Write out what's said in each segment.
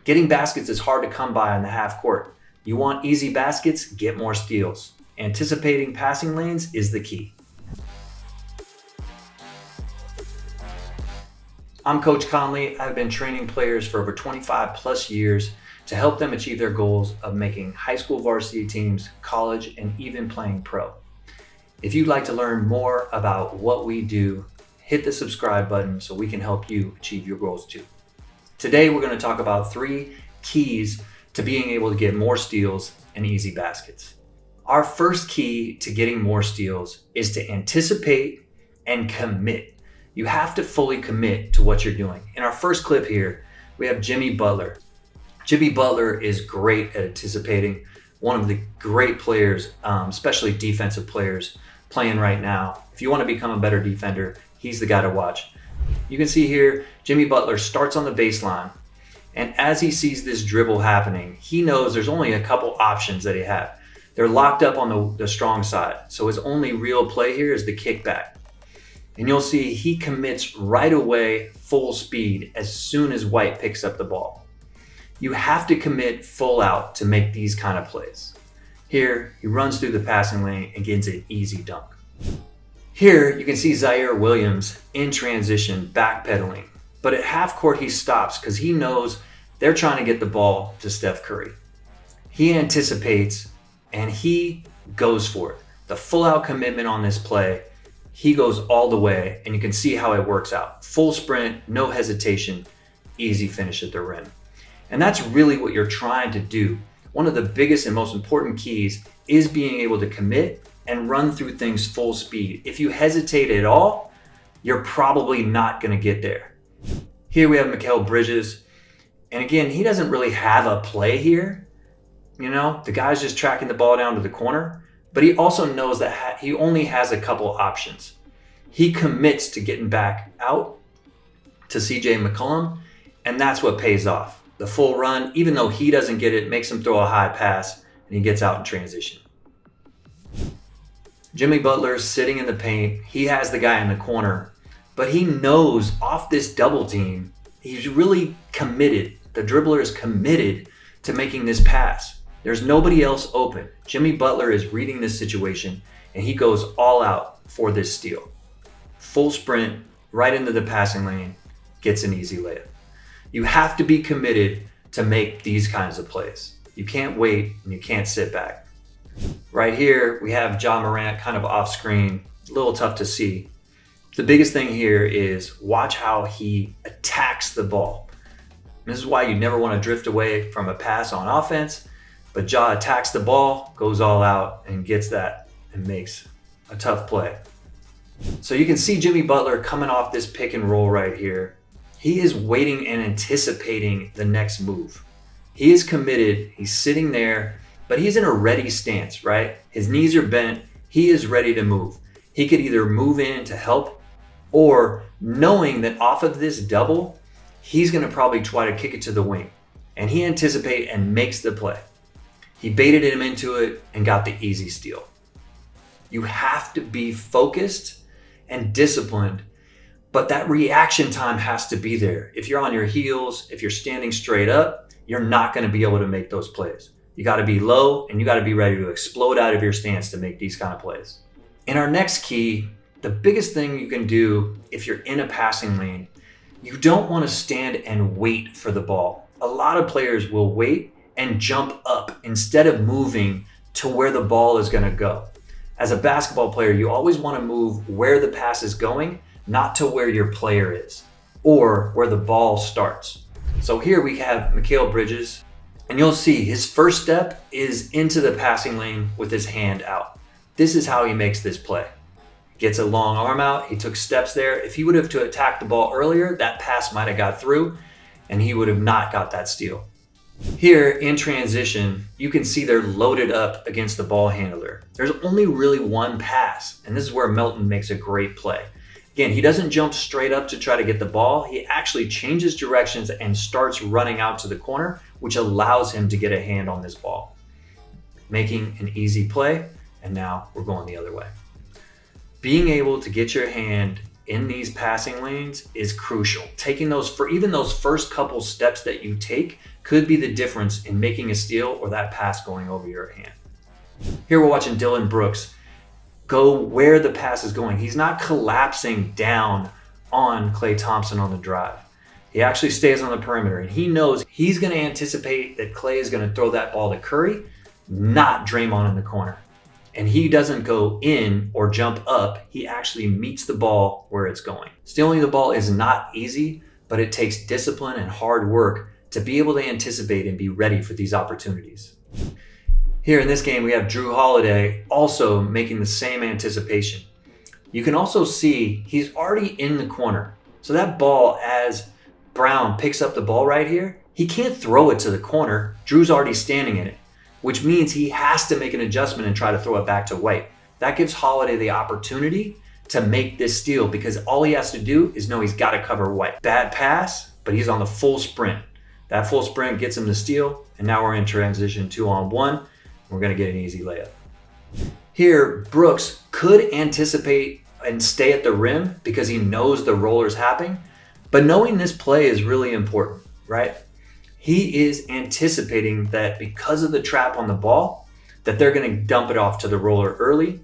Getting baskets is hard to come by in the half court. You want easy baskets? Get more steals. Anticipating passing lanes is the key. I'm Coach Conley. I've been training players for over 25 plus years to help them achieve their goals of making high school varsity teams, college, and even playing pro. If you'd like to learn more about what we do, hit the subscribe button so we can help you achieve your goals too. Today, we're going to talk about 3 keys to being able to get more steals and easy baskets. Our first key to getting more steals is to anticipate and commit. You have to fully commit to what you're doing. In our first clip here, we have Jimmy Butler. Jimmy Butler is great at anticipating, one of the great players, especially defensive players playing right now. If you want to become a better defender, he's the guy to watch. You can see here, Jimmy Butler starts on the baseline, and as he sees this dribble happening, he knows there's only a couple options that he has. They're locked up on the strong side, so his only real play here is the kickback. And you'll see he commits right away, full speed, as soon as White picks up the ball. You have to commit full out to make these kind of plays. Here, he runs through the passing lane and gets an easy dunk. Here, you can see Zaire Williams in transition, backpedaling. But at half court, he stops because he knows they're trying to get the ball to Steph Curry. He anticipates and he goes for it. The full out commitment on this play, he goes all the way, and you can see how it works out. Full sprint, no hesitation, easy finish at the rim. And that's really what you're trying to do. One of the biggest and most important keys is being able to commit and run through things full speed. If you hesitate at all, you're probably not going to get there. Here we have Mikal Bridges. And again, he doesn't really have a play here. You know, the guy's just tracking the ball down to the corner, but he also knows that he only has a couple options. He commits to getting back out to CJ McCollum, and that's what pays off. The full run, even though he doesn't get it, makes him throw a high pass, and he gets out in transition. Jimmy Butler's sitting in the paint. He has the guy in the corner, but he knows off this double team, he's really committed. The dribbler is committed to making this pass. There's nobody else open. Jimmy Butler is reading this situation, and he goes all out for this steal. Full sprint, right into the passing lane, gets an easy layup. You have to be committed to make these kinds of plays. You can't wait and you can't sit back. Right here, we have Ja Morant kind of off screen, a little tough to see. The biggest thing here is watch how he attacks the ball. This is why you never want to drift away from a pass on offense, but Ja attacks the ball, goes all out, and gets that and makes a tough play. So you can see Jimmy Butler coming off this pick and roll right here. He is waiting and anticipating the next move. He is committed, he's sitting there, but he's in a ready stance, right? His knees are bent, he is ready to move. He could either move in to help, or knowing that off of this double, he's gonna probably try to kick it to the wing. And he anticipates and makes the play. He baited him into it and got the easy steal. You have to be focused and disciplined, but that reaction time has to be there. If you're on your heels, if you're standing straight up, you're not gonna be able to make those plays. You got to be low, and you got to be ready to explode out of your stance to make these kind of plays. In our next key, the biggest thing you can do if you're in a passing lane, you don't want to stand and wait for the ball. A lot of players will wait and jump up instead of moving to where the ball is going to go. As a basketball player, you always want to move where the pass is going, not to where your player is or where the ball starts. So here we have Mikal Bridges. And you'll see his first step is into the passing lane with his hand out. This is how he makes this play. Gets a long arm out, he took steps there. If he would have to attack the ball earlier, that pass might have got through and he would have not got that steal. Here in transition, you can see they're loaded up against the ball handler. There's only really one pass, and this is where Melton makes a great play. Again, he doesn't jump straight up to try to get the ball. He actually changes directions and starts running out to the corner, which allows him to get a hand on this ball, making an easy play. And now we're going the other way. Being able to get your hand in these passing lanes is crucial. Taking those, for even those first couple steps that you take could be the difference in making a steal or that pass going over your hand. Here we're watching Dylan Brooks go where the pass is going. He's not collapsing down on Klay Thompson on the drive. He actually stays on the perimeter, and he knows he's going to anticipate that Klay is going to throw that ball to Curry, not Draymond in the corner. And he doesn't go in or jump up. He actually meets the ball where it's going. Stealing the ball is not easy, but it takes discipline and hard work to be able to anticipate and be ready for these opportunities. Here in this game, we have Drew Holiday also making the same anticipation. You can also see he's already in the corner. So that ball, as Brown picks up the ball right here, he can't throw it to the corner. Drew's already standing in it, which means he has to make an adjustment and try to throw it back to White. That gives Holiday the opportunity to make this steal because all he has to do is know he's got to cover White. Bad pass, but he's on the full sprint. That full sprint gets him the steal, and now we're in transition 2-on-1. We're going to get an easy layup. Here, Brooks could anticipate and stay at the rim because he knows the roller's happening, but knowing this play is really important, right? He is anticipating that because of the trap on the ball, that they're going to dump it off to the roller early.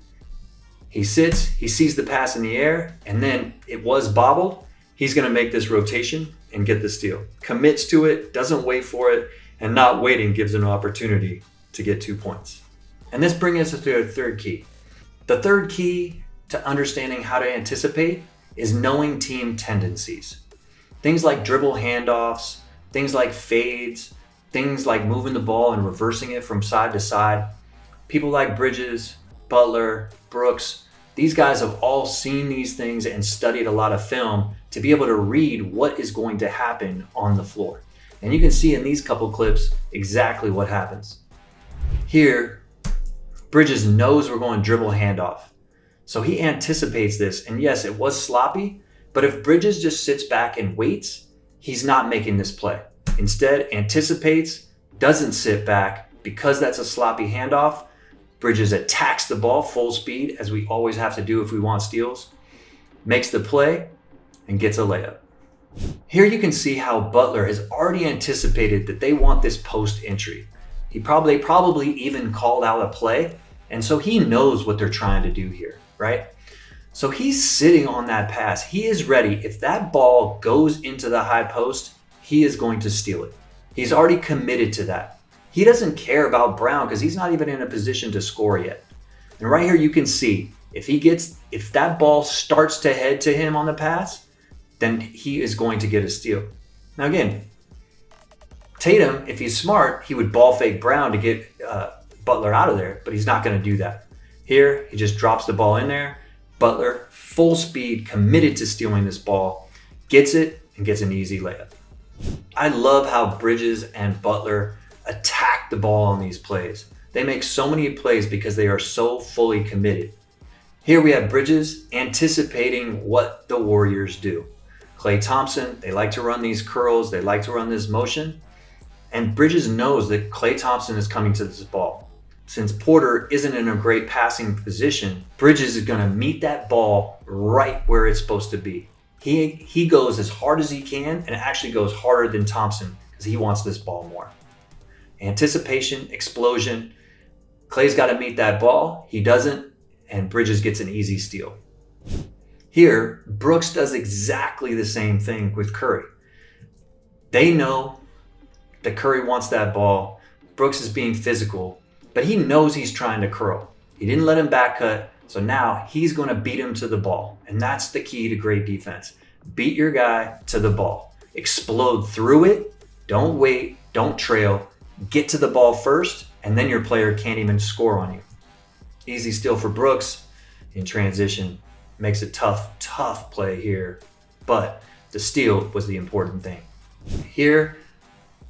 He sits, he sees the pass in the air, and then it was bobbled. He's going to make this rotation and get the steal. Commits to it, doesn't wait for it, and not waiting gives an opportunity to get 2 points. And this brings us to our third key. The third key to understanding how to anticipate is knowing team tendencies. Things like dribble handoffs, things like fades, things like moving the ball and reversing it from side to side. People like Bridges, Butler, Brooks, these guys have all seen these things and studied a lot of film to be able to read what is going to happen on the floor. And you can see in these couple clips exactly what happens. Here, Bridges knows we're going dribble handoff. So he anticipates this, and yes, it was sloppy, but if Bridges just sits back and waits, he's not making this play. Instead, anticipates, doesn't sit back. Because that's a sloppy handoff, Bridges attacks the ball full speed, as we always have to do if we want steals, makes the play, and gets a layup. Here you can see how Butler has already anticipated that they want this post entry. They probably even called out a play, and so he knows what they're trying to do here, right? So he's sitting on that pass. He is ready. If that ball goes into the high post, he is going to steal it. He's already committed to that. He doesn't care about Brown because he's not even in a position to score yet. And right here you can see, if that ball starts to head to him on the pass, then he is going to get a steal. Now again, Tatum, if he's smart, he would ball fake Brown to get Butler out of there, but he's not going to do that. Here, he just drops the ball in there. Butler, full speed, committed to stealing this ball, gets it and gets an easy layup. I love how Bridges and Butler attack the ball on these plays. They make so many plays because they are so fully committed. Here we have Bridges anticipating what the Warriors do. Klay Thompson, they like to run these curls, they like to run this motion, and Bridges knows that Klay Thompson is coming to this ball. Since Porter isn't in a great passing position, Bridges is going to meet that ball right where it's supposed to be. He goes as hard as he can and actually goes harder than Thompson because he wants this ball more. Anticipation, explosion. Klay's got to meet that ball. He doesn't, and Bridges gets an easy steal. Here, Brooks does exactly the same thing with Curry. They know that Curry wants that ball. Brooks is being physical, but he knows he's trying to curl. He didn't let him back cut, so now he's going to beat him to the ball. And that's the key to great defense. Beat your guy to the ball. Explode through it. Don't wait. Don't trail. Get to the ball first, and then your player can't even score on you. Easy steal for Brooks in transition. Makes a tough play here, but the steal was the important thing. Here,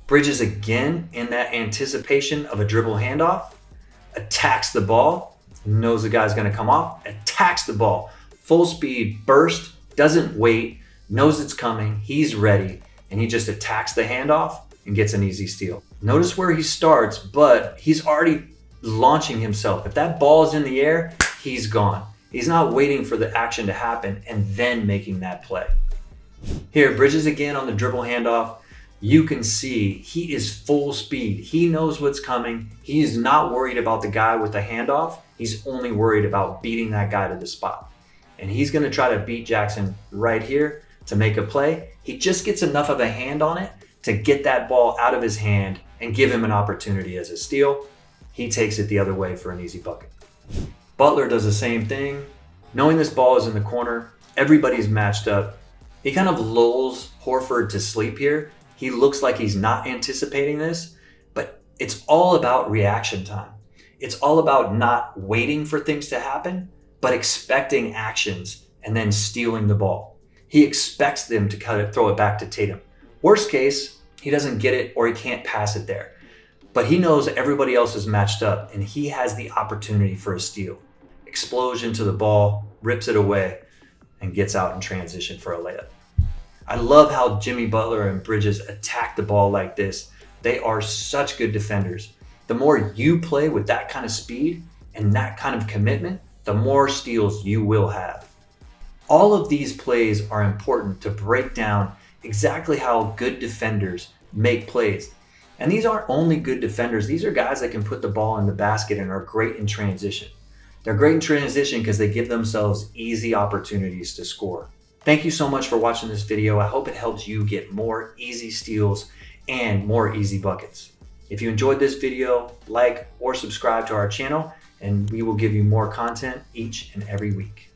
Bridges again in that anticipation of a dribble handoff, attacks the ball, knows the guy's going to come off, attacks the ball, full speed, burst, doesn't wait, knows it's coming, he's ready, and he just attacks the handoff and gets an easy steal. Notice where he starts, but he's already launching himself. If that ball is in the air, he's gone. He's not waiting for the action to happen and then making that play. Here, Bridges again on the dribble handoff, you can see he is full speed. He knows what's coming. He's not worried about the guy with the handoff. He's only worried about beating that guy to the spot. And he's going to try to beat Jackson right here to make a play. He just gets enough of a hand on it to get that ball out of his hand and give him an opportunity as a steal. He takes it the other way for an easy bucket. Butler does the same thing. Knowing this ball is in the corner, everybody's matched up. He kind of lulls Horford to sleep here. He looks like he's not anticipating this, but it's all about reaction time. It's all about not waiting for things to happen, but expecting actions and then stealing the ball. He expects them to throw it back to Tatum. Worst case, he doesn't get it or he can't pass it there. But he knows everybody else is matched up and he has the opportunity for a steal. Explosion to the ball, rips it away, and gets out in transition for a layup. I love how Jimmy Butler and Bridges attack the ball like this. They are such good defenders. The more you play with that kind of speed and that kind of commitment, the more steals you will have. All of these plays are important to break down exactly how good defenders make plays. And these aren't only good defenders, these are guys that can put the ball in the basket and are great in transition. They're great in transition because they give themselves easy opportunities to score. Thank you so much for watching this video. I hope it helps you get more easy steals and more easy buckets. If you enjoyed this video, like or subscribe to our channel, and we will give you more content each and every week.